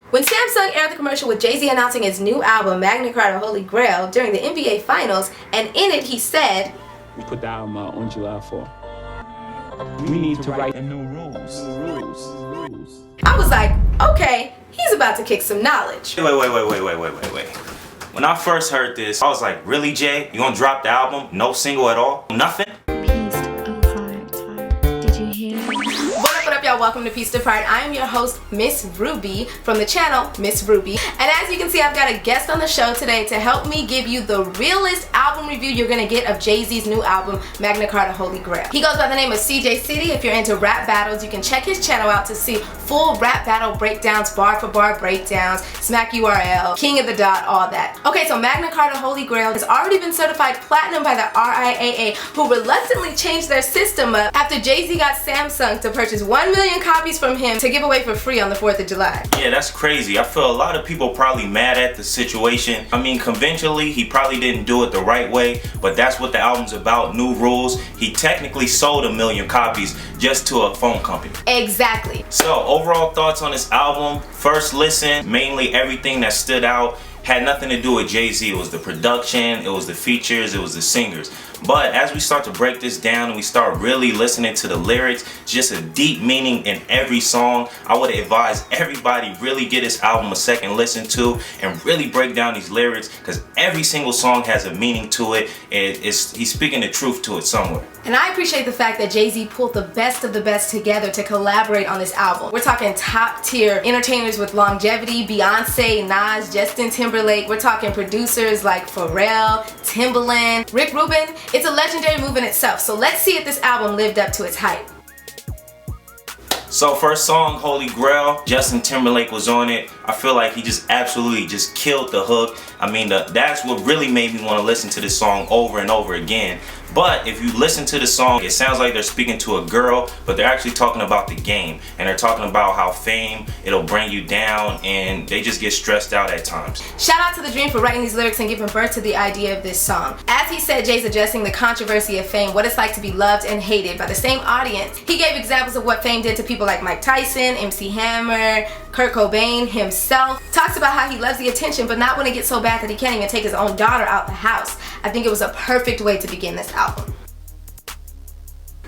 When Samsung aired the commercial with Jay-Z announcing his new album, Magna Carta Holy Grail, during the NBA Finals, and in it he said, "We put the album out on July 4th. We need to write new rules. I was like, okay, he's about to kick some knowledge. Wait. When I first heard this, I was like, really, Jay? You gonna drop the album? No single at all? Nothing? What up, y'all? Welcome to Piece to Part. I am your host, Miss Ruby, from the channel Miss Ruby. And as you can see, I've got a guest on the show today to help me give you the realest album review you're gonna get of Jay-Z's new album, Magna Carta Holy Grail. He goes by the name of CjCity. If you're into rap battles, you can check his channel out to see full rap battle breakdowns, bar for bar breakdowns, smack URL, king of the dot, all that. Okay, so Magna Carta Holy Grail has already been certified platinum by the RIAA, who reluctantly changed their system up after Jay-Z got Samsung to purchase 1 million copies from him to give away for free on the 4th of July. Yeah, that's crazy. I feel a lot of people probably mad at the situation. I mean, conventionally, he probably didn't do it the right way, but that's what the album's about, new rules. He technically sold 1 million copies just to a phone company. Exactly. So, overall thoughts on this album. First listen, mainly everything that stood out had nothing to do with Jay-Z. It was the production, it was the features, it was the singers. But as we start to break this down and we start really listening to the lyrics, just a deep meaning in every song, I would advise everybody really get this album a second listen to and really break down these lyrics, because every single song has a meaning to it, and he's speaking the truth to it somewhere. And I appreciate the fact that Jay-Z pulled the best of the best together to collaborate on this album. We're talking top tier entertainers with longevity, Beyonce, Nas, Justin Timberlake. We're talking producers like Pharrell, Timbaland, Rick Rubin. It's a legendary move in itself, so let's see if this album lived up to its hype. So first song, Holy Grail, Justin Timberlake was on it. I feel like he just absolutely just killed the hook. I mean, that's what really made me want to listen to this song over and over again. But if you listen to the song, it sounds like they're speaking to a girl, but they're actually talking about the game. And they're talking about how fame, it'll bring you down, and they just get stressed out at times. Shout out to The Dream for writing these lyrics and giving birth to the idea of this song. As he said, Jay's addressing the controversy of fame, what it's like to be loved and hated by the same audience. He gave examples of what fame did to people like Mike Tyson, MC Hammer, Kurt Cobain himself. Talks about how he loves the attention, but not when it gets so bad that he can't even take his own daughter out the house. I think it was a perfect way to begin this album.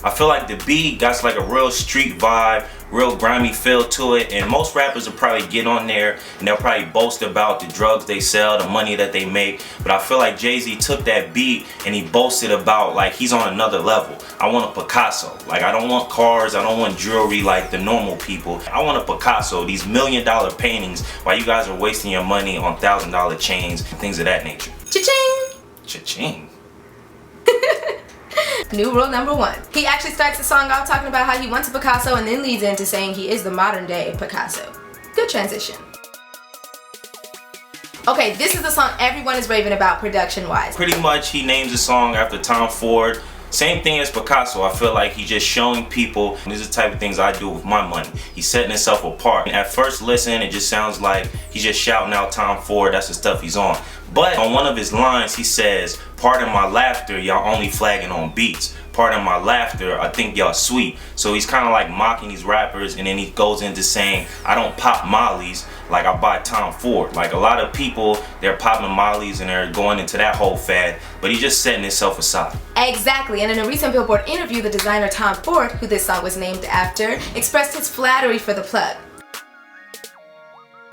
I feel like the beat got like a real street vibe, real grimy feel to it, and most rappers will probably get on there and they'll probably boast about the drugs they sell, the money that they make, but I feel like Jay-Z took that beat and he boasted about like he's on another level. I want a Picasso. Like, I don't want cars, I don't want jewelry like the normal people. I want a Picasso, these $1 million paintings, while you guys are wasting your money on $1,000 chains and things of that nature. Cha-ching! Cha-ching. New rule number 1. He actually starts the song off talking about how he wants a Picasso and then leads into saying he is the modern day Picasso. Good transition. Okay, this is the song everyone is raving about production-wise. Pretty much he names the song after Tom Ford. Same thing as Picasso. I feel like he's just showing people these are the type of things I do with my money. He's setting himself apart. And at first listen, it just sounds like he's just shouting out Tom Ford. That's the stuff he's on. But on one of his lines, he says, "Pardon my laughter, y'all only flagging on beats. Pardon my laughter, I think y'all sweet." So he's kind of like mocking these rappers, and then he goes into saying, "I don't pop mollies like I buy Tom Ford." Like, a lot of people, they're popping mollies and they're going into that whole fad, but he's just setting himself aside. Exactly, and in a recent Billboard interview, the designer Tom Ford, who this song was named after, expressed his flattery for the plug.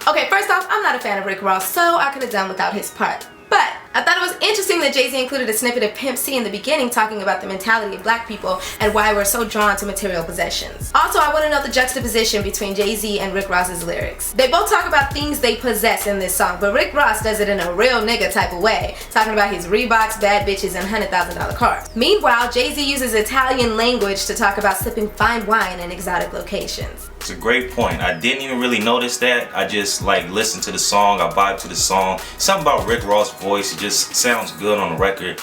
Okay, first off, I'm not a fan of Rick Ross, so I could have done without his part. But I thought it was interesting that Jay-Z included a snippet of Pimp C in the beginning, talking about the mentality of black people and why we're so drawn to material possessions. Also, I want to note the juxtaposition between Jay-Z and Rick Ross's lyrics. They both talk about things they possess in this song, but Rick Ross does it in a real nigga type of way, talking about his Reeboks, bad bitches, and $100,000 cars. Meanwhile, Jay-Z uses Italian language to talk about sipping fine wine in exotic locations. It's a great point. I didn't even really notice that. I just like listen to the song, I vibe to the song. Something about Rick Ross' voice, it just sounds good on the record.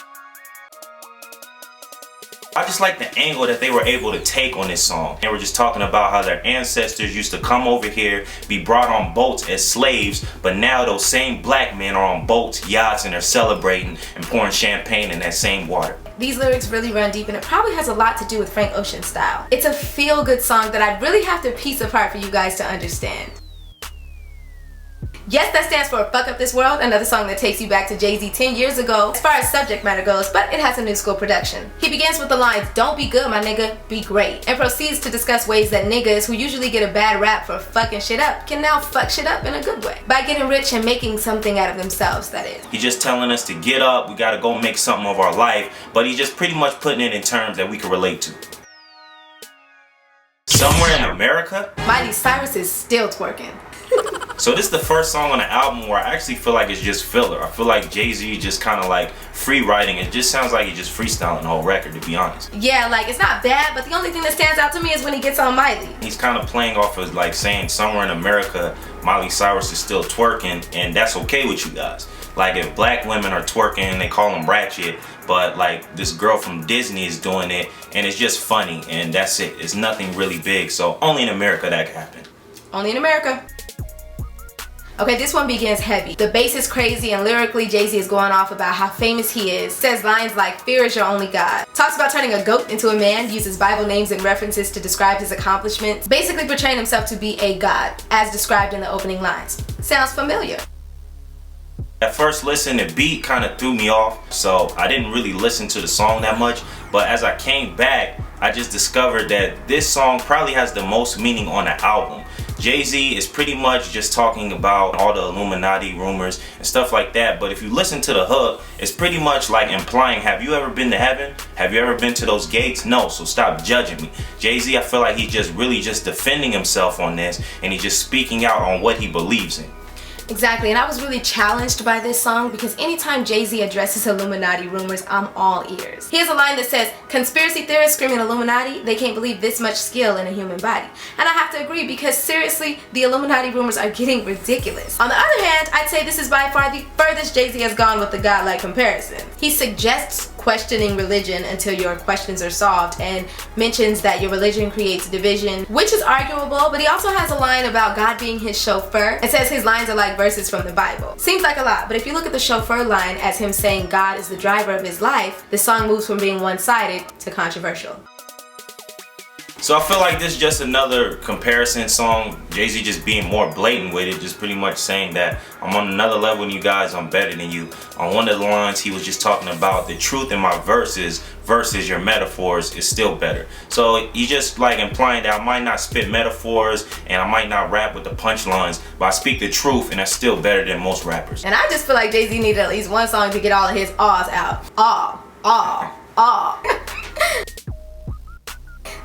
I just like the angle that they were able to take on this song. They were just talking about how their ancestors used to come over here, be brought on boats as slaves, but now those same black men are on boats, yachts, and they're celebrating and pouring champagne in that same water. These lyrics really run deep, and it probably has a lot to do with Frank Ocean's style. It's a feel-good song that I'd really have to piece apart for you guys to understand. Yes, that stands for Fuck Up This World, another song that takes you back to Jay-Z 10 years ago as far as subject matter goes, but it has a new school production. He begins with the lines, "Don't be good, my nigga, be great," and proceeds to discuss ways that niggas who usually get a bad rap for fucking shit up can now fuck shit up in a good way. By getting rich and making something out of themselves, that is. He's just telling us to get up, we gotta go make something of our life, but he's just pretty much putting it in terms that we can relate to. Somewhere in America? Miley Cyrus is still twerking. So this is the first song on the album where I actually feel like it's just filler. I feel like Jay-Z just kind of like free writing. It just sounds like he's just freestyling the whole record, to be honest. Yeah, like it's not bad, but the only thing that stands out to me is when he gets on Miley. He's kind of playing off of like saying somewhere in America, Miley Cyrus is still twerking, and that's okay with you guys. Like if black women are twerking, they call them ratchet, but like this girl from Disney is doing it, and it's just funny, and that's it. It's nothing really big, so only in America that can happen. Only in America. Okay, this one begins heavy. The bass is crazy, and lyrically Jay-Z is going off about how famous he is. Says lines like, "Fear is your only god." Talks about turning a goat into a man, uses Bible names and references to describe his accomplishments, basically portraying himself to be a god, as described in the opening lines. Sounds familiar. At first listen, the beat kind of threw me off, so I didn't really listen to the song that much, but as I came back, I just discovered that this song probably has the most meaning on the album. Jay-Z is pretty much just talking about all the Illuminati rumors and stuff like that, but if you listen to the hook, it's pretty much like implying, have you ever been to heaven? Have you ever been to those gates? No, so stop judging me. Jay-Z, I feel like he's just really just defending himself on this, and he's just speaking out on what he believes in. Exactly, and I was really challenged by this song because anytime Jay-Z addresses Illuminati rumors, I'm all ears. He has a line that says, "Conspiracy theorists screaming Illuminati, they can't believe this much skill in a human body." And I have to agree because seriously, the Illuminati rumors are getting ridiculous. On the other hand, I'd say this is by far the furthest Jay-Z has gone with the godlike comparison. He suggests questioning religion until your questions are solved and mentions that your religion creates division, which is arguable, but he also has a line about God being his chauffeur and says his lines are like verses from the Bible. Seems like a lot, but if you look at the chauffeur line as him saying God is the driver of his life, the song moves from being one-sided to controversial. So I feel like this is just another comparison song, Jay-Z just being more blatant with it, just pretty much saying that I'm on another level than you guys, I'm better than you. On one of the lines he was just talking about the truth in my verses versus your metaphors is still better. So he just like implying that I might not spit metaphors and I might not rap with the punchlines, but I speak the truth and that's still better than most rappers. And I just feel like Jay-Z needed at least one song to get all of his ahs out. Ah.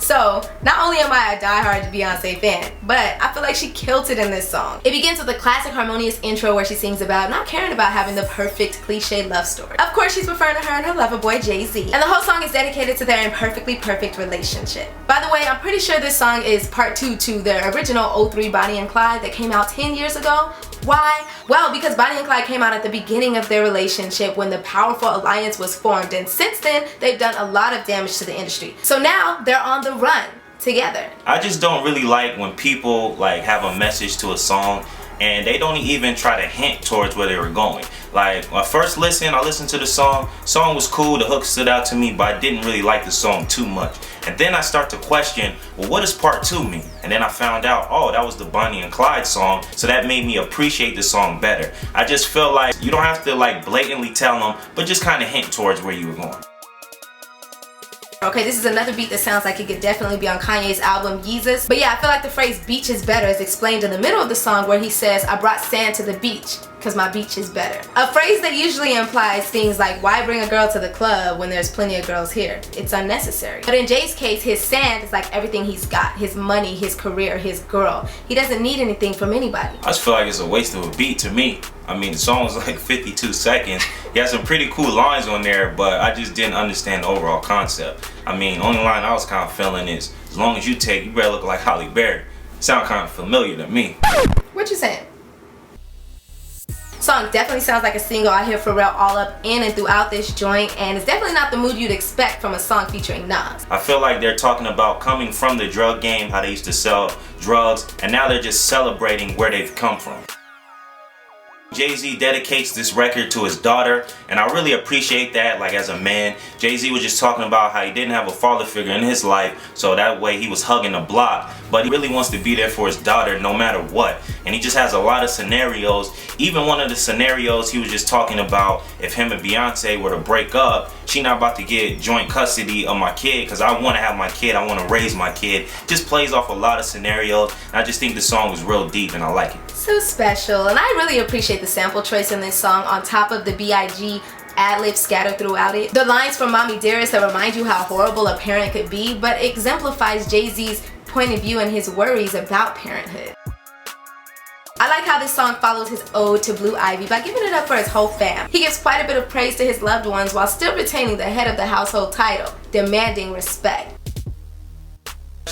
So, not only am I a diehard Beyonce fan, but I feel like she killed it in this song. It begins with a classic harmonious intro where she sings about not caring about having the perfect cliche love story. Of course, she's referring to her and her lover boy Jay-Z. And the whole song is dedicated to their imperfectly perfect relationship. By the way, I'm pretty sure this song is part 2 to their original 03 Bonnie and Clyde that came out 10 years ago. Why? Well, because Bonnie and Clyde came out at the beginning of their relationship when the powerful alliance was formed, and since then, they've done a lot of damage to the industry. So now, they're on the run together. I just don't really like when people like have a message to a song and they don't even try to hint towards where they were going. Like, my first listen, I listened to the song was cool, the hook stood out to me, but I didn't really like the song too much. And then I start to question, well, what does part 2 mean? And then I found out, oh, that was the Bonnie and Clyde song, so that made me appreciate the song better. I just feel like you don't have to like blatantly tell them, but just kind of hint towards where you were going. Okay, this is another beat that sounds like it could definitely be on Kanye's album Yeezus. But yeah, I feel like the phrase beach is better is explained in the middle of the song where he says, "I brought sand to the beach because my beach is better." A phrase that usually implies things like, why bring a girl to the club when there's plenty of girls here? It's unnecessary. But in Jay's case, his sand is like everything he's got. His money, his career, his girl. He doesn't need anything from anybody. I just feel like it's a waste of a beat to me. I mean, the song was like 52 seconds. He had some pretty cool lines on there, but I just didn't understand the overall concept. I mean, only line I was kind of feeling is, as long as you take, you better look like Halle Berry. Sound kind of familiar to me. What you saying? Song definitely sounds like a single. I hear Pharrell all up in and throughout this joint, and it's definitely not the mood you'd expect from a song featuring Nas. I feel like they're talking about coming from the drug game, how they used to sell drugs, and now they're just celebrating where they've come from. Jay-Z dedicates this record to his daughter, and I really appreciate that. Like, as a man, Jay-Z was just talking about how he didn't have a father figure in his life, so that way he was hugging the block. but he really wants to be there for his daughter no matter what. And he just has a lot of scenarios. Even one of the scenarios he was just talking about, if him and Beyonce were to break up, she not about to get joint custody of my kid because I want to have my kid, I want to raise my kid. Just plays off a lot of scenarios. And I just think the song is real deep and I like it. So special, and I really appreciate the sample choice in this song on top of the B.I.G. ad-libs scattered throughout it. The lines from Mommy Dearest that remind you how horrible a parent could be, but exemplifies Jay-Z's point of view and his worries about parenthood. I like how this song follows his ode to Blue Ivy by giving it up for his whole fam. He gives quite a bit of praise to his loved ones while still retaining the head of the household title, demanding respect.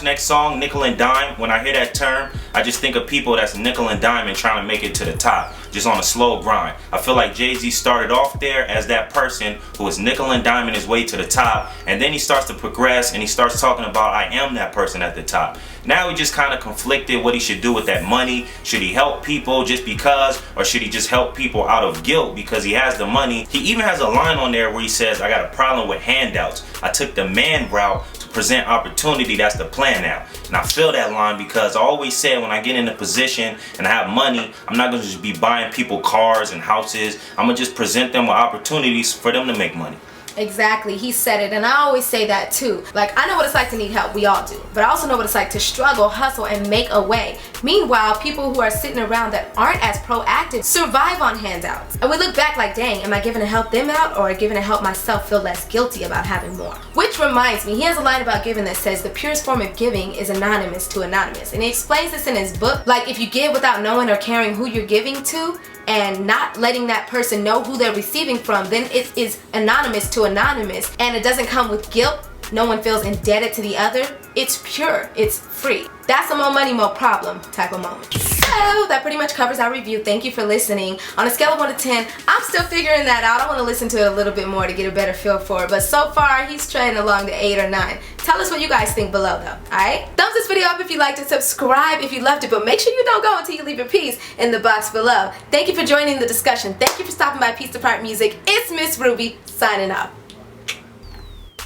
Next song, Nickel and Dime. When I hear that term, I just think of people that's nickel and dime and trying to make it to the top, just on a slow grind. I feel like Jay-Z started off there as that person who was nickel and diming his way to the top, and then he starts to progress and he starts talking about I am that person at the top. Now he just kind of conflicted what he should do with that money. Should he help people just because, or should he just help people out of guilt because he has the money? He even has a line on there where he says, I got a problem with handouts. I took the man route to present opportunity. That's the plan now. And I feel that line because I always said when I get in a position and I have money, I'm not going to just be buying people cars and houses. I'm going to just present them with opportunities for them to make money. Exactly, he said it, and I always say that too. Like, I know what it's like to need help, we all do, but I also know what it's like to struggle, hustle, and make a way. Meanwhile, people who are sitting around that aren't as proactive survive on handouts. And we look back like, dang, am I giving to help them out or giving to help myself feel less guilty about having more? Which reminds me, he has a line about giving that says the purest form of giving is anonymous to anonymous. And he explains this in his book. Like, if you give without knowing or caring who you're giving to, and not letting that person know who they're receiving from, then it is anonymous to anonymous, and it doesn't come with guilt. No one feels indebted to the other. It's pure, it's free. That's a more money, more problem type of moment. So that pretty much covers our review. Thank you for listening. On a scale of 1 to 10, I'm still figuring that out. I want to listen to it a little bit more to get a better feel for it, but so far he's trading along to 8 or 9. Tell us what you guys think below though, alright? Thumbs this video up if you liked it, subscribe if you loved it, but make sure you don't go until you leave your piece in the box below. Thank you for joining the discussion. Thank you for stopping by Piece to Part Music. It's Miss Ruby signing off.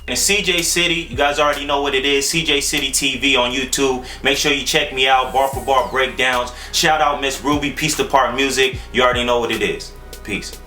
And CjCity, you guys already know what it is. CjCity TV on YouTube. Make sure you check me out. Bar for bar breakdowns. Shout out Miss Ruby, Piece to Part Music. You already know what it is. Peace.